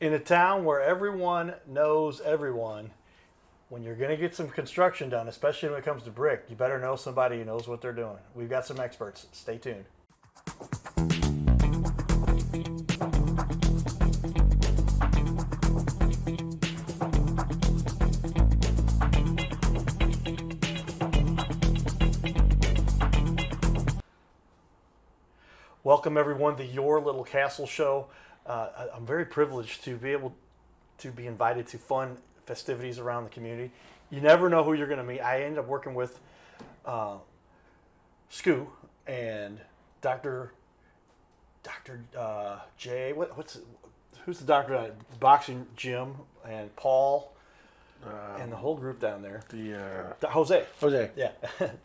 In a town where everyone knows everyone, when you're going to get some construction done, especially when it comes to brick, you better know somebody who knows what they're doing. We've got some experts. Stay tuned. Welcome, everyone, to Your Little Castle Show. I'm very privileged to be able to be invited to fun festivities around the community. You never know who you're going to meet. I ended up working with Scoo and Dr. J. Who's the doctor at boxing gym, and Paul and the whole group down there. Jose. Yeah,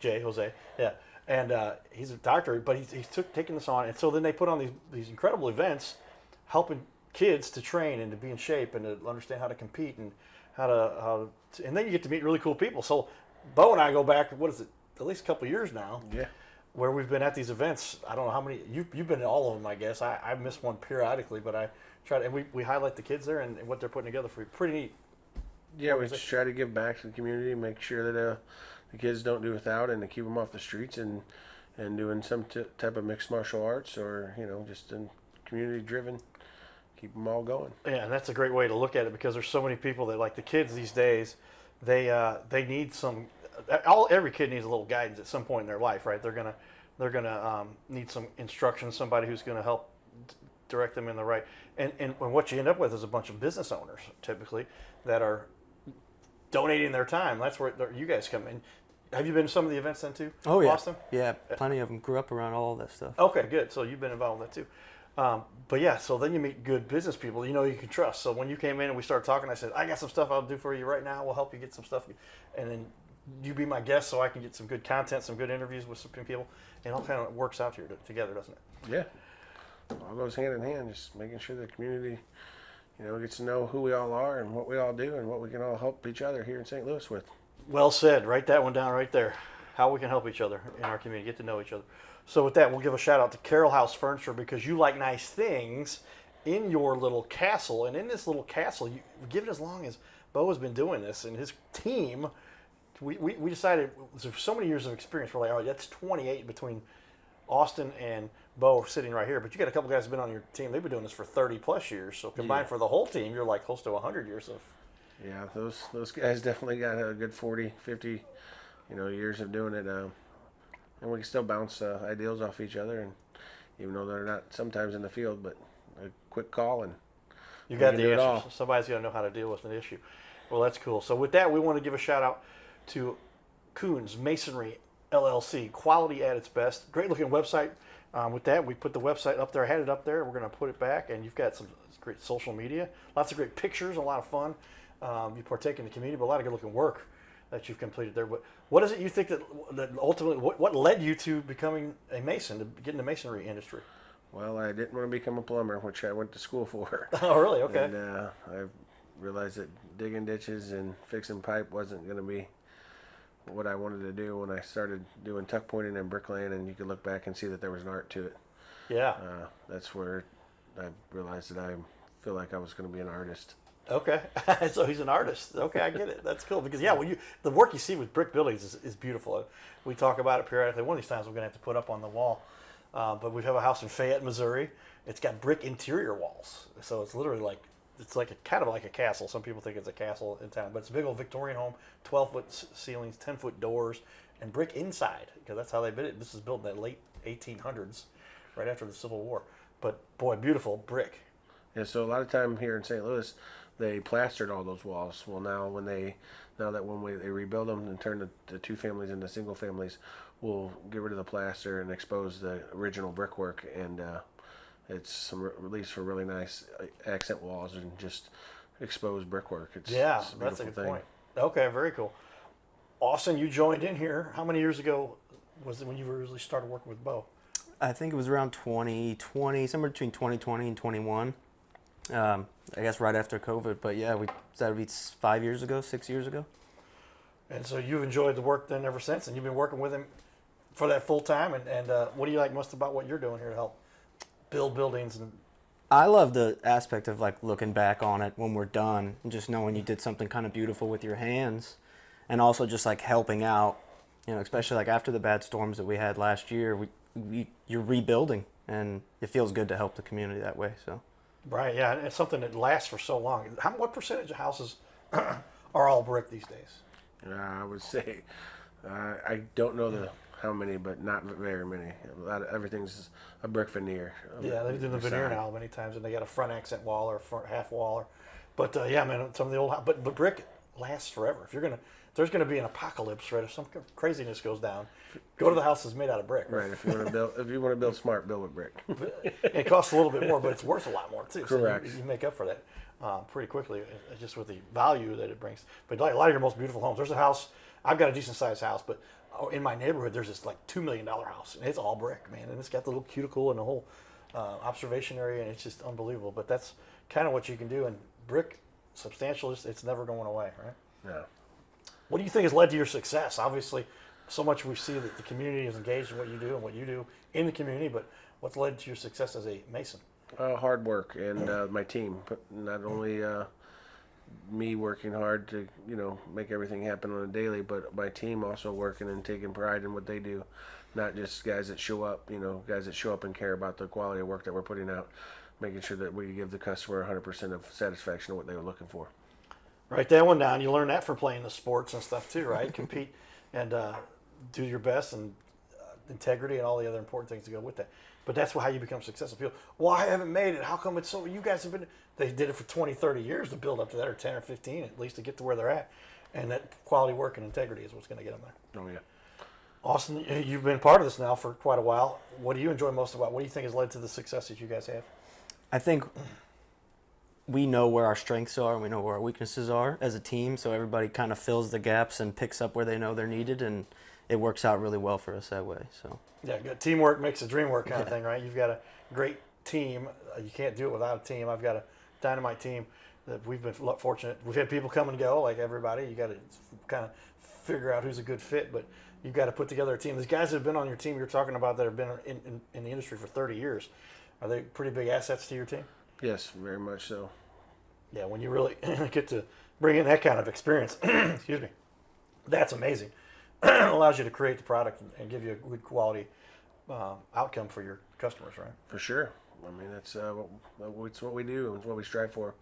Jose. Yeah. And he's a doctor, but he's taking this on. And so then they put on these incredible events helping kids to train and to be in shape and to understand how to compete and and then you get to meet really cool people. So Bo and I go back, what is it, at least a couple of years now. Yeah. Where we've been at these events. I don't know how many, you've been to all of them, I guess. I miss one periodically, but I try to, and we highlight the kids there and what they're putting together for you. Pretty neat. Yeah, we just try to give back to the community, make sure that the kids don't do without, and to keep them off the streets and doing some type of mixed martial arts or, just in community driven, keep them all going. Yeah, and that's a great way to look at it because there's so many people that, like the kids these days, they need some, every kid needs a little guidance at some point in their life, right? They're gonna need some instruction, somebody who's gonna help direct them in the right, and what you end up with is a bunch of business owners typically that are donating their time. That's where you guys come in. Have you been to some of the events then too? Oh yeah, Boston? Yeah, plenty of them. Grew up around all of that stuff. Okay, good. So you've been involved in that too. But yeah, so then you meet good business people you can trust. So when you came in and we started talking, I said, I got some stuff I'll do for you right now. We'll help you get some stuff. And then you be my guest so I can get some good content, some good interviews with some people. And it all kind of works out here together, doesn't it? Yeah. All goes hand in hand, just making sure the community, gets to know who we all are and what we all do and what we can all help each other here in St. Louis with. Well said. Write that one down right there. How we can help each other in our community, get to know each other. So with that, we'll give a shout out to Carroll House Furniture because you like nice things in your little castle. And in this little castle, you give it as long as Bo has been doing this and his team. We decided, there's so many years of experience. We're like, all right, that's 28 between Austin and Bo sitting right here. But you got a couple guys who've been on your team. They've been doing this for 30 plus years. So combined for the whole team, you're like close to 100 years of. Yeah, those guys definitely got a good 40, 50, years of doing it. And we can still bounce ideals off each other, and even though they're not sometimes in the field, but a quick call and you got the answers. Somebody's got to know how to deal with an issue. Well, that's cool. So with that, we want to give a shout out to Kunz Masonry LLC. Quality at its best. Great looking website. With that, we put the website up there. I had it up there. We're going to put it back, and you've got some great social media, lots of great pictures, a lot of fun. You partake in the community, but a lot of good looking work that you've completed there. But what is it you think that ultimately, what led you to becoming a mason, to get in the masonry industry? Well, I didn't want to become a plumber, which I went to school for. Oh, really? Okay. And I realized that digging ditches and fixing pipe wasn't going to be what I wanted to do when I started doing tuck pointing and bricklaying, and you could look back and see that there was an art to it. Yeah. That's where I realized that I feel like I was going to be an artist. Okay, so he's an artist. Okay, I get it. That's cool because the work you see with brick buildings is beautiful. We talk about it periodically. One of these times we're going to have to put up on the wall. But we have a house in Fayette, Missouri. It's got brick interior walls, so it's literally kind of like a castle. Some people think it's a castle in town, but it's a big old Victorian home, 12-foot ceilings, 10-foot doors, and brick inside because that's how they built it. This is built in the late 1800s, right after the Civil War. But boy, beautiful brick. Yeah, so a lot of time here in St. Louis, they plastered all those walls. Well, now they rebuild them and turn the two families into single families, we'll get rid of the plaster and expose the original brickwork, and it's some release for really nice accent walls and just exposed brickwork. It's that's a good point. Okay, very cool. Austin, you joined in here. How many years ago was it when you really started working with Bo? I think it was around 2020, somewhere between 2020 and 21. I guess right after COVID, but yeah, that would be 5 years ago, 6 years ago. And so you've enjoyed the work then ever since, and you've been working with him for that full time. And what do you like most about what you're doing here to help build buildings and I love the aspect of like looking back on it when we're done and just knowing you did something kind of beautiful with your hands, and also just like helping out, especially like after the bad storms that we had last year, you're rebuilding, and it feels good to help the community that way. So. Right. Yeah. And it's something that lasts for so long. What percentage of houses are all brick these days? I would say I don't know how many, but not very many. Everything's a brick veneer. Yeah, they do the veneer now many times, and they got a front accent wall or a front half wall. But yeah, man, some of the old but brick lasts forever. If there's gonna be an apocalypse, right? If some craziness goes down, go to the house that's made out of brick. Right. If you want to build smart, build with brick. It costs a little bit more, but it's worth a lot more too. Correct. So you make up for that pretty quickly, just with the value that it brings. But like a lot of your most beautiful homes, there's a house. I've got a decent sized house, but in my neighborhood, there's this like $2 million house, and it's all brick, man. And it's got the little cuticle and the whole observation area, and it's just unbelievable. But that's kind of what you can do. And brick, substantial, it's never going away, right? Yeah. What do you think has led to your success? Obviously, so much we see that the community is engaged in what you do and what you do in the community, but what's led to your success as a mason? Hard work and my team. Not only me working hard to make everything happen on a daily, but my team also working and taking pride in what they do. Not just guys that show up, guys that show up and care about the quality of work that we're putting out, making sure that we give the customer 100% of satisfaction of what they were looking for. Write that one down. You learn that from playing the sports and stuff too, right? Compete and do your best, and integrity and all the other important things to go with that. But that's how you become successful. People, well, I haven't made it. How come it's so? You guys have been. They did it for 20, 30 years to build up to that, or 10 or 15 at least to get to where they're at. And that quality work and integrity is what's going to get them there. Oh yeah. Austin, you've been part of this now for quite a while. What do you enjoy most about? What do you think has led to the success that you guys have? I think we know where our strengths are and we know where our weaknesses are as a team, so everybody kind of fills the gaps and picks up where they know they're needed, and it works out really well for us that way. So yeah, good. Teamwork makes the dream work kind of thing, right? You've got a great team. You can't do it without a team. I've got a dynamite team that we've been fortunate. We've had people come and go, like everybody. You got to kind of figure out who's a good fit, but you've got to put together a team. These guys that have been on your team you're talking about that have been in the industry for 30 years, are they pretty big assets to your team? Yes, very much so. Yeah, when you really get to bring in that kind of experience, excuse me, that's amazing. It allows you to create the product and give you a good quality outcome for your customers, right? For sure. I mean, it's what we do. It's what we strive for,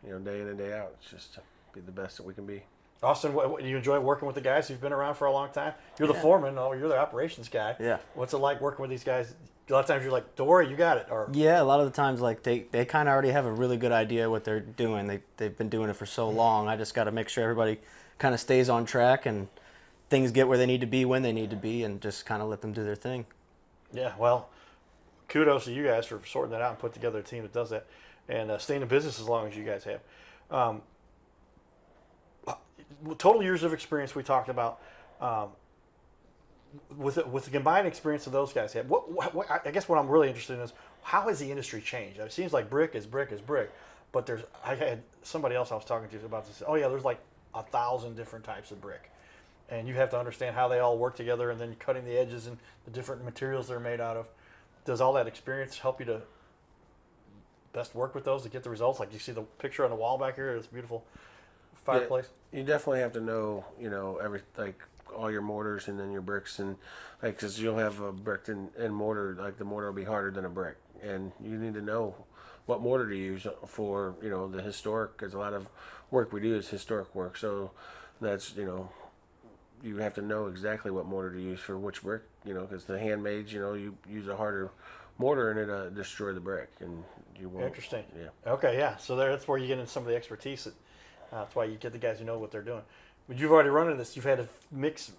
day in and day out. It's just to be the best that we can be. Austin, what, you enjoy working with the guys who've been around for a long time? You're the foreman, you're the operations guy. Yeah. What's it like working with these guys? A lot of times you're like, don't worry, you got it. Or yeah, a lot of the times like they kind of already have a really good idea what they're doing. They've been doing it for so long. I just got to make sure everybody kind of stays on track and things get where they need to be when they need to be, and just kind of let them do their thing. Yeah, well, kudos to you guys for sorting that out and put together a team that does that, and staying in business as long as you guys have. Total years of experience we talked about. With the combined experience of those guys have, I guess what I'm really interested in is how has the industry changed? It seems like brick is brick is brick, but I had somebody else I was talking to about this. Oh yeah, there's like 1,000 different types of brick, and you have to understand how they all work together, and then cutting the edges and the different materials they're made out of. Does all that experience help you to best work with those to get the results? Like you see the picture on the wall back here, this beautiful fireplace. Yeah, you definitely have to know, all your mortars and then your bricks, and because you'll have a brick and mortar, like the mortar will be harder than a brick, and you need to know what mortar to use for the historic, because a lot of work we do is historic work, so that's you have to know exactly what mortar to use for which brick, because the handmaids, you use a harder mortar and it'll destroy the brick, and you won't. Interesting. Yeah. Okay, yeah. So that's where you get into some of the expertise. That's why you get the guys who know what they're doing. But you've already run into this. You've had to mix,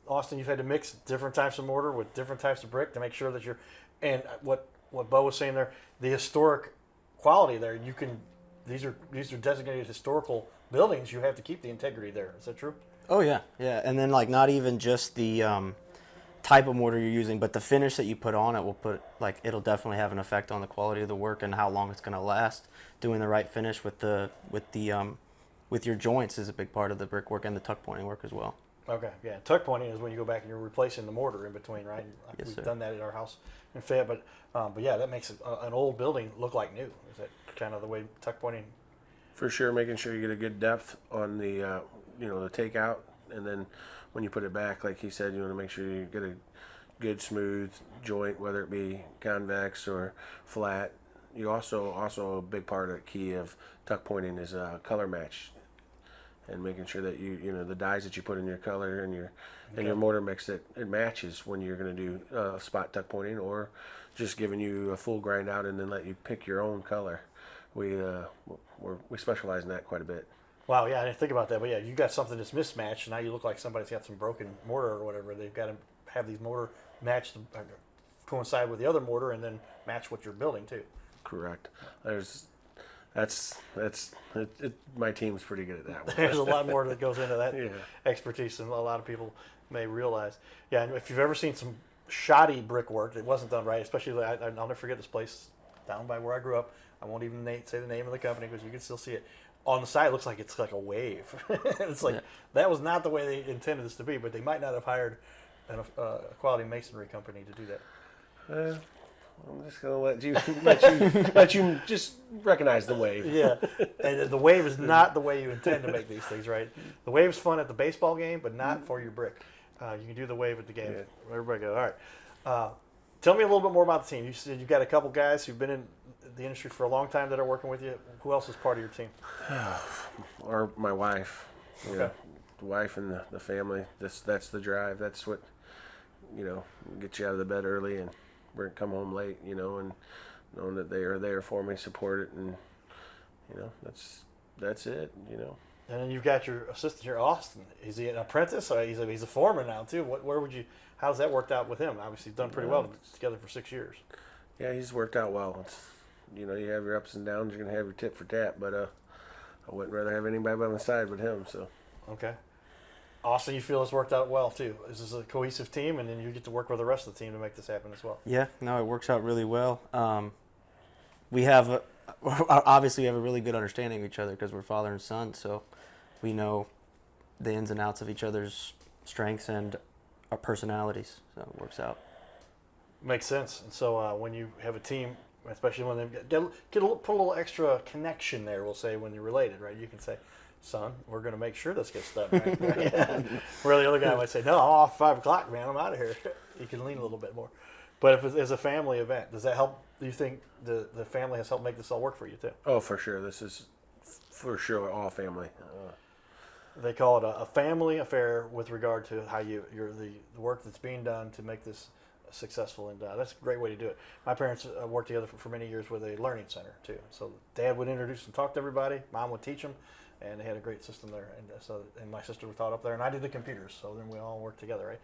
Austin. You've had to mix different types of mortar with different types of brick to make sure that you're. And what Bo was saying there, the historic quality there. You can. These are designated historical buildings. You have to keep the integrity there. Is that true? Oh yeah, yeah. And then like not even just the type of mortar you're using, but the finish that you put on it it'll definitely have an effect on the quality of the work and how long it's going to last. Doing the right finish with your joints is a big part of the brickwork and the tuck pointing work as well. Okay, yeah. Tuck pointing is when you go back and you're replacing the mortar in between, right? Yes, We've sir. done that at our house in Fayette, but yeah, that makes an old building look like new. Is that kind of the way tuck pointing? For sure, making sure you get a good depth on the the takeout, and then when you put it back, like he said, you want to make sure you get a good smooth joint, whether it be convex or flat. You also a big part of the key of tuck pointing is color match, and making sure that the dyes that you put in your color and your mortar mix, that it matches when you're going to do spot tuck pointing, or just giving you a full grind out and then let you pick your own color. We specialize in that quite a bit. Wow, yeah, I didn't think about that, but yeah, you got something that's mismatched, and now you look like somebody's got some broken mortar or whatever. They've got to have these mortar matched, coincide with the other mortar, and then match what you're building too. Correct. My team's pretty good at that one. There's a lot more that goes into that Yeah. expertise than a lot of people may realize. Yeah, and if you've ever seen some shoddy brickwork that wasn't done right, especially I'll never forget this place down by where I grew up. I won't even say the name of the company because you can still see it. On the side, it looks like it's like a wave. It's like that was not the way they intended this to be, but they might not have hired a quality masonry company to do that. I'm just gonna let you just recognize the wave. Yeah, and the wave is not the way you intend to make these things, right? The wave's fun at the baseball game, but not for your brick. You can do the wave at the game. Yeah. Everybody go. All right. Tell me a little bit more about the team. You said you've got a couple guys who've been in the industry for a long time that are working with you. Who else is part of your team? Or my wife. Okay. The wife and the family. That's the drive. That's what gets you out of the bed early and come home late. And knowing that they are there for me, support it, and that's it. And then you've got your assistant here, Austin. Is he an apprentice? Or he's a foreman now too. How's that worked out with him? Obviously, you've done pretty well together for 6 years. Yeah, he's worked out well. You have your ups and downs. You're gonna have your tit for tat, but I wouldn't rather have anybody by my side but him. So. Okay. Austin, you feel it's worked out well too. This is a cohesive team, and then you get to work with the rest of the team to make this happen as well. Yeah, no, it works out really well. We obviously have a really good understanding of each other because we're father and son, so we know the ins and outs of each other's strengths and our personalities, so it works out. Makes sense. And so when you have a team, especially when they put a little extra connection there, we'll say, when you're related, right? You can say, son, we're going to make sure this gets done right. Where the other guy might say, no, I'm off 5 o'clock, man, I'm out of here. You can lean a little bit more. But if it's a family event, does that help? Do you think the family has helped make this all work for you too? Oh, for sure. This is for sure all family. They call it a family affair with regard to how the work that's being done to make this successful, and that's a great way to do it. My parents worked together for many years with a learning center too. So Dad would introduce and talk to everybody, Mom would teach them, and they had a great system there. And my sister was taught up there, and I did the computers. So then we all worked together, right?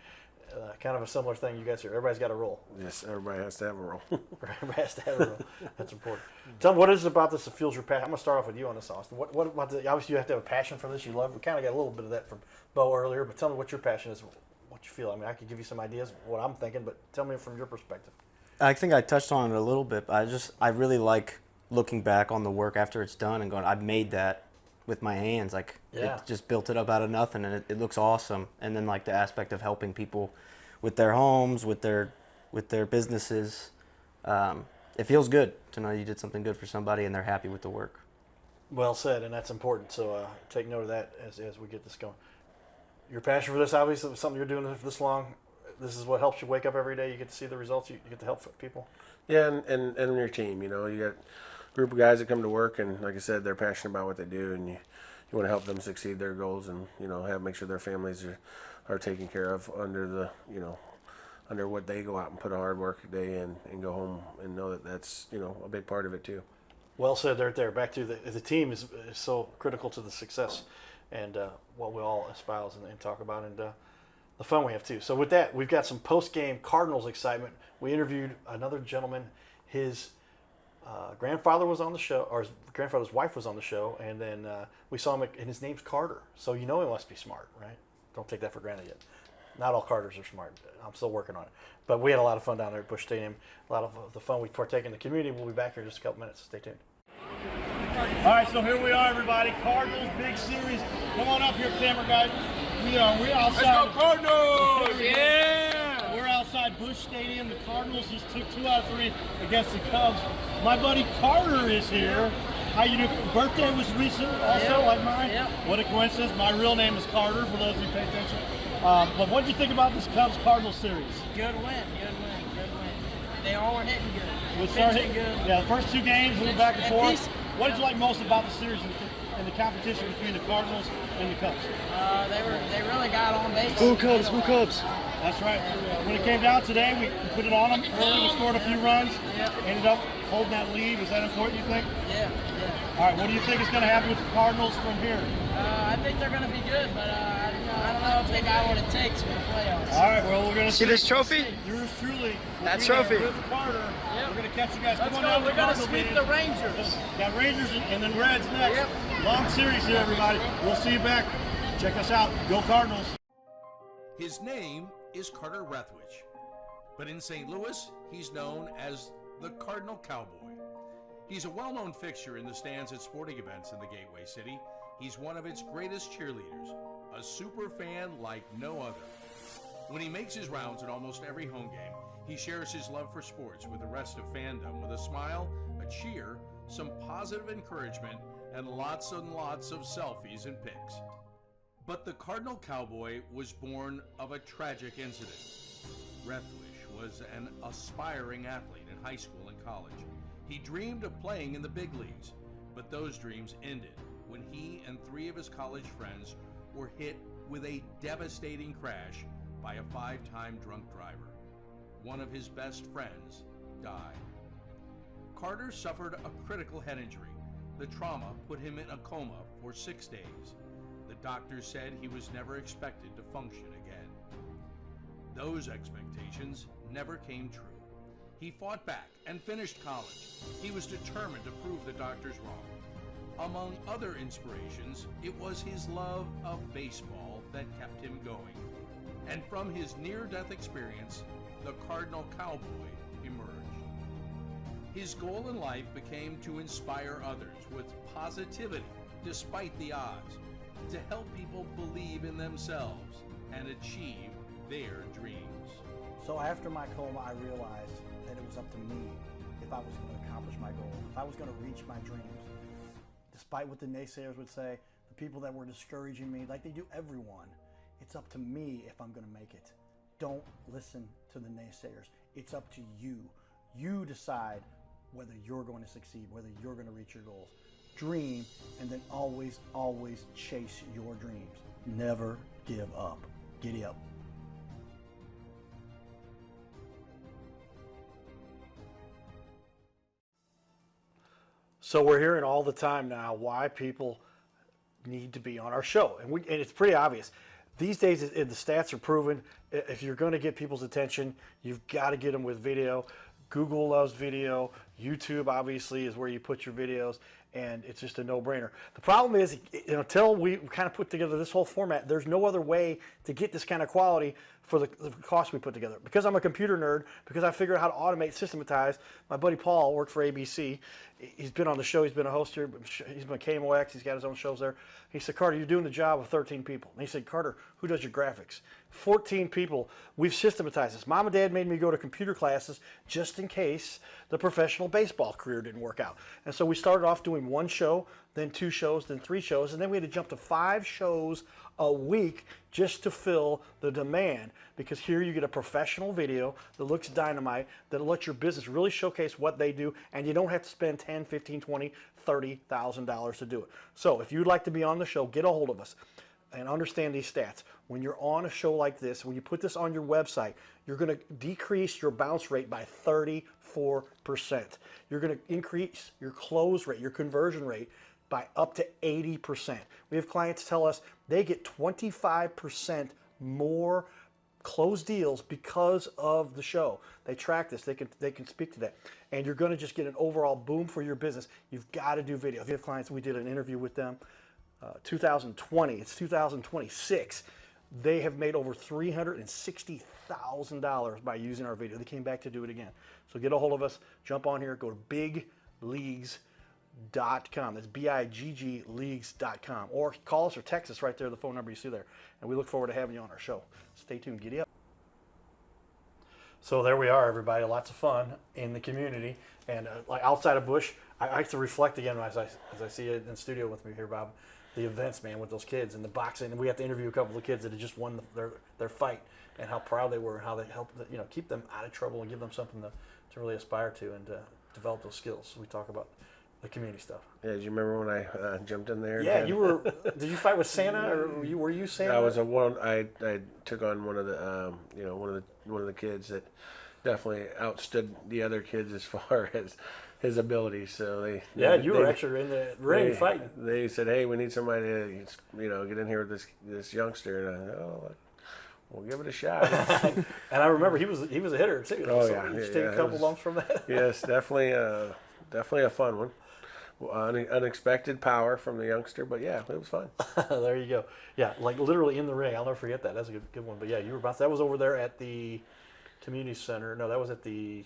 Kind of a similar thing you guys here. Everybody's got a role. Yes, everybody has to have a role. Everybody has to have a role. That's important. Tell me, what is it about this that fuels your passion? I'm going to start off with you on this, Austin. What about obviously you have to have a passion for this. You love. We kind of got a little bit of that from Bo earlier, but tell me what your passion is. What you feel. I mean, I could give you some ideas of what I'm thinking, but tell me from your perspective. I think I touched on it a little bit, but I really like looking back on the work after it's done and going, I made that with my hands. Like, yeah. It just built it up out of nothing, and it looks awesome. And then like the aspect of helping people with their homes, with their businesses, it feels good to know you did something good for somebody and they're happy with the work. Well said, and that's important. So take note of that as we get this going. Your passion for this, obviously, something you're doing for this long. This is what helps you wake up every day. You get to see the results. You get to help people. Yeah, and your team. You got a group of guys that come to work, and like I said, they're passionate about what they do, and you want to help them succeed their goals, and make sure their families are taken care of under what they go out and put a hard work day in and go home and know that that's a big part of it too. Well said right there. Back to the team is so critical to the success and what we all espouse and talk about, and the fun we have too. So with that, we've got some post-game Cardinals excitement. We interviewed another gentleman. His grandfather was on the show, or his grandfather's wife was on the show, and then we saw him, and his name's Carter. So he must be smart, right? Don't take that for granted yet. Not all Carters are smart. I'm still working on it. But we had a lot of fun down there at Busch Stadium. A lot of the fun we partake in the community. We'll be back here in just a couple minutes. Stay tuned. All right, so here we are, everybody. Cardinals, big series. Come on up here, camera guys. We outside. Let's go Cardinals! Yeah! We're outside Busch Stadium. The Cardinals just took 2 out of 3 against the Cubs. My buddy Carter is here. How you doing? Birthday was recent also, like mine. Yep. What a coincidence. My real name is Carter, for those of you who pay attention. But what did you think about this Cubs-Cardinals series? Good win. They all were hitting good. We started Pitching good. Yeah, the first 2 games we went back and At forth. least- What did you like most about the series and the competition between the Cardinals and the Cubs? They really got on base. Who Cubs? That's right. When it came down today, we put it on them early. We scored a few runs. Yep. Ended up holding that lead. Was that important, you think? Yeah. All right. What do you think is going to happen with the Cardinals from here? I think they're going to be good, but I don't know if they got what it takes for the playoffs. All right. Well, we're going to See this trophy? Yours truly. That We'll be trophy. there with Carter. Yep. We're going to catch you guys. Let's Come on go. down to We're going to Cardinal sweep meeting. the Rangers. Got Rangers and then Reds next. Yep. Long series here, everybody. We'll see you back. Check us out. Go Cardinals. His name is Carter Rathwich, but in St. Louis, he's known as the Cardinal Cowboy. He's a well-known fixture in the stands at sporting events in the Gateway City. He's one of its greatest cheerleaders, a super fan like no other. When he makes his rounds at almost every home game, he shares his love for sports with the rest of fandom with a smile, a cheer, some positive encouragement, and lots and lots of selfies and pics. But the Cardinal Cowboy was born of a tragic incident. Rathwich was an aspiring athlete in high school and college. He dreamed of playing in the big leagues, but those dreams ended when he and 3 of his college friends were hit with a devastating crash by a 5-time drunk driver. One of his best friends died. Carter suffered a critical head injury. The trauma put him in a coma for 6 days. The doctors said he was never expected to function again. Those expectations never came true. He fought back and finished college. He was determined to prove the doctors wrong. Among other inspirations, it was his love of baseball that kept him going. And from his near-death experience, the Cardinal Cowboy emerged. His goal in life became to inspire others with positivity despite the odds, to help people believe in themselves and achieve their dreams. So after my coma, I realized that it was up to me if I was going to accomplish my goal, if I was going to reach my dreams. Despite what the naysayers would say, the people that were discouraging me, like they do everyone, it's up to me if I'm going to make it. Don't listen to the naysayers. It's up to you. You decide whether you're going to succeed, whether you're going to reach your goals. Dream, and then always, always chase your dreams. Never give up. Giddy up. So we're hearing all the time now why people need to be on our show, and it's pretty obvious. These days, the stats are proven. If you're going to get people's attention, you've got to get them with video. Google loves video. YouTube, obviously, is where you put your videos, and it's just a no-brainer. The problem is, until we kind of put together this whole format, there's no other way to get this kind of quality for the cost we put together. Because I'm a computer nerd, because I figured out how to automate, systematize. My buddy Paul worked for ABC. He's been on the show. He's been a host here. He's been KMOX. He's got his own shows there. He said, Carter, you're doing the job of 13 people. And he said, Carter, who does your graphics? 14 people. We've systematized this. Mom and Dad made me go to computer classes just in case the professional baseball career didn't work out. And so we started off doing 1 show, then 2 shows, then 3 shows, and then we had to jump to 5 shows a week just to fill the demand, because here you get a professional video that looks dynamite, that'll let your business really showcase what they do, and you don't have to spend $10, $15, $20, $30,000 to do it. So if you'd like to be on the show, get a hold of us and understand these stats. When you're on a show like this, when you put this on your website, you're going to decrease your bounce rate by 34%. You're going to increase your close rate, your conversion rate, by up to 80%. We have clients tell us they get 25% more closed deals because of the show. They track this. They can speak to that. And you're going to just get an overall boom for your business. You've got to do video. If you have clients, we did an interview with them 2020. It's 2026. They have made over $360,000 by using our video. They came back to do it again. So get a hold of us. Jump on here. Go to Big Leagues That's BIGG leagues.com. Or call us or text us right there, the phone number you see there. And we look forward to having you on our show. Stay tuned. Giddy up. So there we are, everybody. Lots of fun in the community. And like outside of Bush, I like to reflect again as I see it in the studio with me here, Bob. The events, man, with those kids and the boxing. And we have to interview a couple of kids that had just won their fight and how proud they were and how they helped keep them out of trouble and give them something to really aspire to and develop those skills. We talk about the community stuff. Yeah, do you remember when I jumped in there? Yeah, you were. Did you fight with Santa, or were you Santa? I was I took on one of the one of the kids that definitely outstood the other kids as far as his abilities. So you were actually in the ring fighting. They said, "Hey, we need somebody to get in here with this youngster," and I said, "Oh, we'll give it a shot." And I remember he was a hitter too. Oh so yeah, did you take a couple lumps from that? Yes, definitely a fun one. Unexpected power from the youngster, but yeah, it was fun. There you go. Yeah, like literally in the ring. I'll never forget that. That's a good one. But yeah, you were about. That was over there at the community center. No, that was at the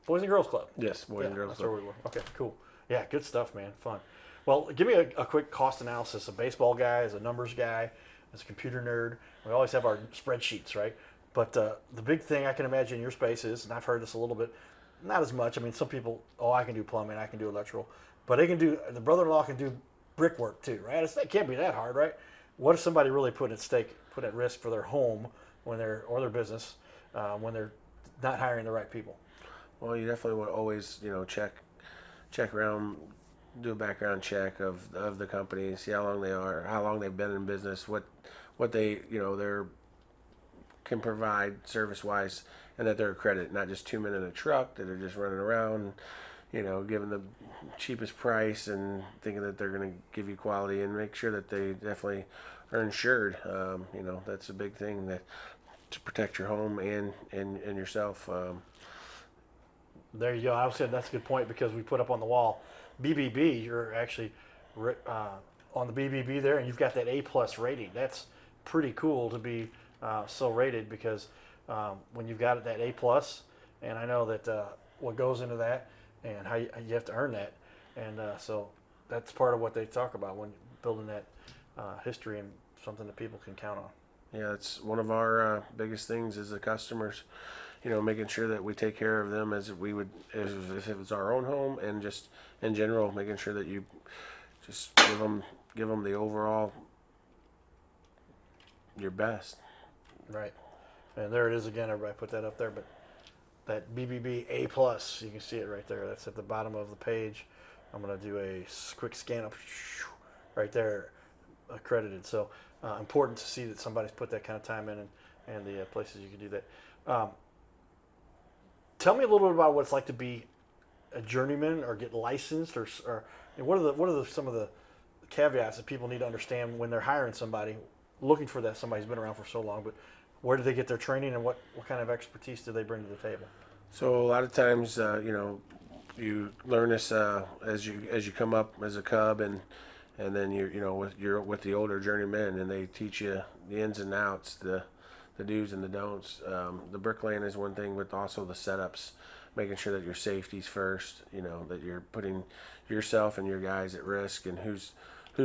Boys and Girls Club. Yes, Boys and Girls that's Club. where we were. Okay, cool. Yeah, good stuff, man. Fun. Well, give me a quick cost analysis. A baseball guy, as a numbers guy, as a computer nerd. We always have our spreadsheets, right? But the big thing I can imagine in your space is, and I've heard this a little bit. Not as much. I mean, some people, I can do plumbing, I can do electrical, but the brother-in-law can do brickwork too, right? It can't be that hard, right? What if somebody really put at risk for their home or their business when they're not hiring the right people? Well, you definitely would always, check around, do a background check of the company, see how long they are, how long they've been in business, what they, they're can provide service-wise, and that they're accredited, not just 2 men in a truck that are just running around, giving the cheapest price and thinking that they're going to give you quality, and make sure that they definitely are insured. That's a big thing to protect your home and yourself. There you go. I was saying that's a good point because we put up on the wall BBB. You're actually on the BBB there, and you've got that A+ rating. That's pretty cool to be so rated because when you've got that A+, and I know that what goes into that and how you have to earn that, and so that's part of what they talk about when building that history and something that people can count on. Yeah, it's one of our biggest things is the customers. Making sure that we take care of them as we would if it was our own home, and just in general, making sure that you just give them the overall your best. Right. And there it is again. Everybody put that up there, but that BBB A+, you can see it right there. That's at the bottom of the page. I'm going to do a quick scan up right there, accredited. So important to see that somebody's put that kind of time in and the places you can do that. Tell me a little bit about what it's like to be a journeyman or get licensed, or what are some of the caveats that people need to understand when they're hiring somebody, looking for that somebody's been around for so long, but where do they get their training and what kind of expertise do they bring to the table? So a lot of times, you learn this as you come up as a cub, and then you're with the older journeymen, and they teach you the ins and outs, the do's and the don'ts. The bricklaying is one thing, but also the setups, making sure that your safety's first, that you're putting yourself and your guys at risk, and who's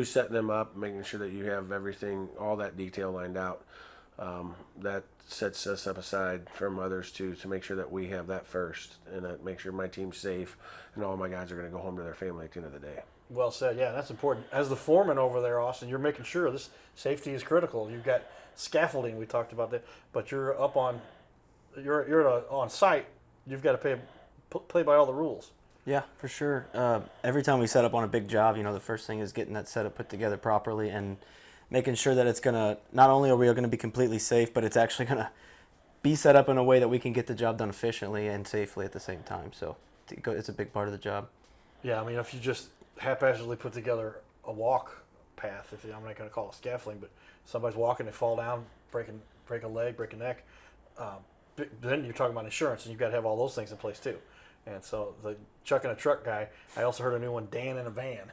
setting them up, making sure that you have everything, all that detail lined out. That sets us up aside from others to make sure that we have that first, and that make sure my team's safe and all my guys are going to go home to their family at the end of the day. Well said. Yeah, that's important. As the foreman over there, Austin, you're making sure this safety is critical. You've got scaffolding. We talked about that, but you're on site. You've got to play by all the rules. Yeah, for sure. Every time we set up on a big job, the first thing is getting that setup put together properly and making sure that it's gonna, not only are we going to be completely safe, but it's actually going to be set up in a way that we can get the job done efficiently and safely at the same time. So it's a big part of the job. Yeah, I mean, if you just haphazardly put together a walk path, I'm not going to call it scaffolding, but somebody's walking, they fall down, break a leg, break a neck, then you're talking about insurance, and you've got to have all those things in place too. And so the Chuck in a Truck guy, I also heard a new one, Dan in a Van.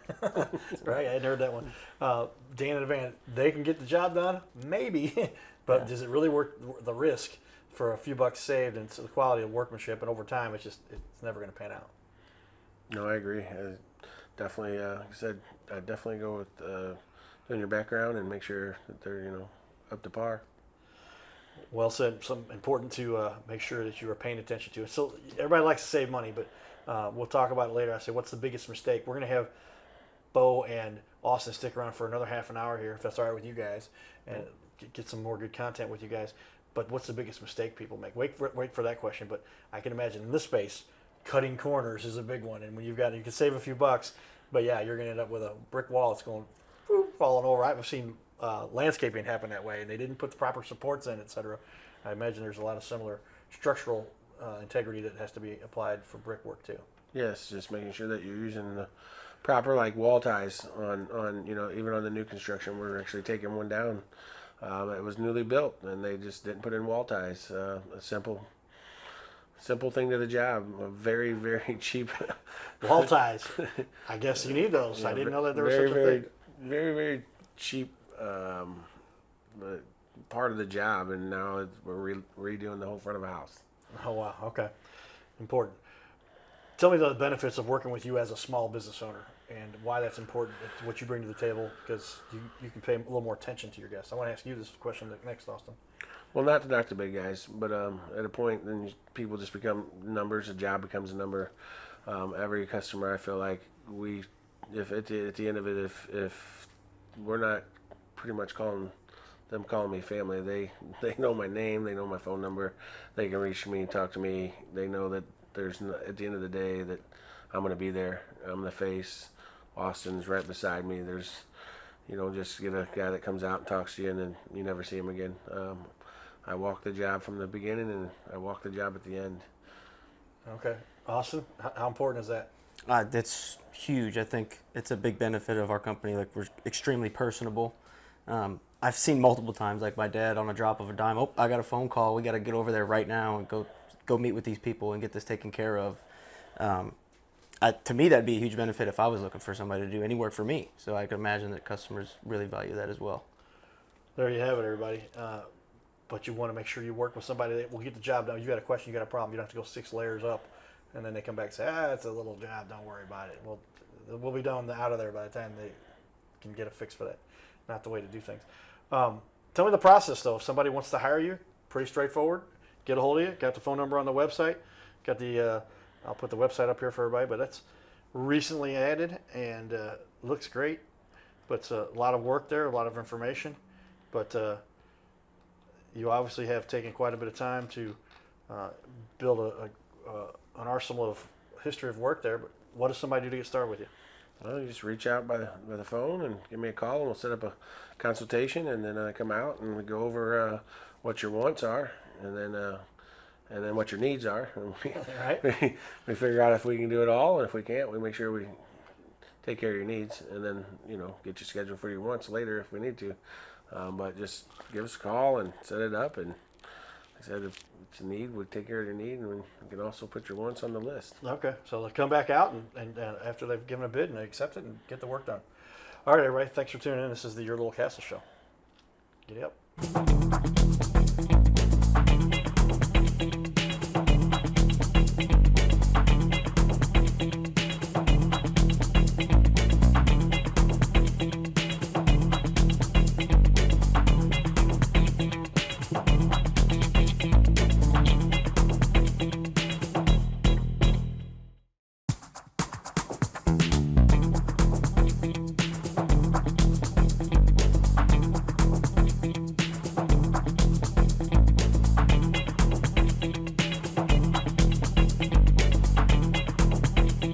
Right? I hadn't heard that one. Dan in a Van, they can get the job done? Maybe. But does it really worth the risk for a few bucks saved and the quality of workmanship, and over time it's never going to pan out? No, I agree. Definitely, like I said, I definitely go with doing your background and make sure that they're up to par. Well said. Some important to make sure that you are paying attention to. So everybody likes to save money, but we'll talk about it later. I say, what's the biggest mistake? We're going to have Bo and Austin stick around for another half an hour here, if that's all right with you guys, and get some more good content with you guys. But what's the biggest mistake people make? Wait for that question. But I can imagine in this space, cutting corners is a big one. And when you can save a few bucks, but yeah, you're going to end up with a brick wall that's going falling over. I've seen landscaping happen that way, and they didn't put the proper supports in, etc. I imagine there's a lot of similar structural integrity that has to be applied for brickwork too. Yes, just making sure that you're using the proper wall ties on even on the new construction. We're actually taking one down. It was newly built, and they just didn't put in wall ties. A simple thing to the job. A very, very cheap wall ties. I guess you need those. Yeah, I didn't know that there was very, such a very, thing. very, very cheap part of the job, and now we're redoing the whole front of a house. Oh wow. Okay. Important. Tell me the benefits of working with you as a small business owner and why that's important, what you bring to the table, because you can pay a little more attention to your guests. I want to ask you this question next, Austin. Well, not to knock the big guys, but at a point, then people just become numbers. A job becomes a number. Every customer, I feel like if at the end of it, if we're not pretty much calling me family, they know my name, they know my phone number, they can reach me, talk to me. They know that at the end of the day that I'm going to be there. I'm the face. Austin's right beside me. There's, just get a guy that comes out and talks to you, and then you never see him again. I walk the job from the beginning, and I walk the job at the end. Okay. Austin, how important is that? That's huge. I think it's a big benefit of our company. We're extremely personable. I've seen multiple times, my dad on a drop of a dime, oh, I got a phone call. We got to get over there right now and go meet with these people and get this taken care of. To me, that'd be a huge benefit if I was looking for somebody to do any work for me. So I could imagine that customers really value that as well. There you have it, everybody. But you want to make sure you work with somebody that will get the job done. You got a question, you got a problem, you don't have to go 6 layers up, and then they come back and say, it's a little job, don't worry about it. Well, we'll be done out of there by the time they can get a fix for that. Not the way to do things. Tell me the process, though. If somebody wants to hire you, pretty straightforward. Get a hold of you. Got the phone number on the website. Got the I'll put the website up here for everybody, but that's recently added and looks great. But it's a lot of work there, a lot of information. But you obviously have taken quite a bit of time to build an arsenal of history of work there. But what does somebody do to get started with you? Well, you just reach out by the phone and give me a call, and we'll set up a consultation, and then I come out and we go over what your wants are, and then what your needs are. And Right. we figure out if we can do it all, and if we can't, we make sure we take care of your needs, and then get you scheduled for your wants later if we need to. But just give us a call and set it up, and like I said, if it's a need, we'll take care of your need, and we can also put your wants on the list. Okay, so they'll come back out and after they've given a bid and they accept it and get the work done. All right, everybody, thanks for tuning in. This is the Your Little Castle Show. Giddy up.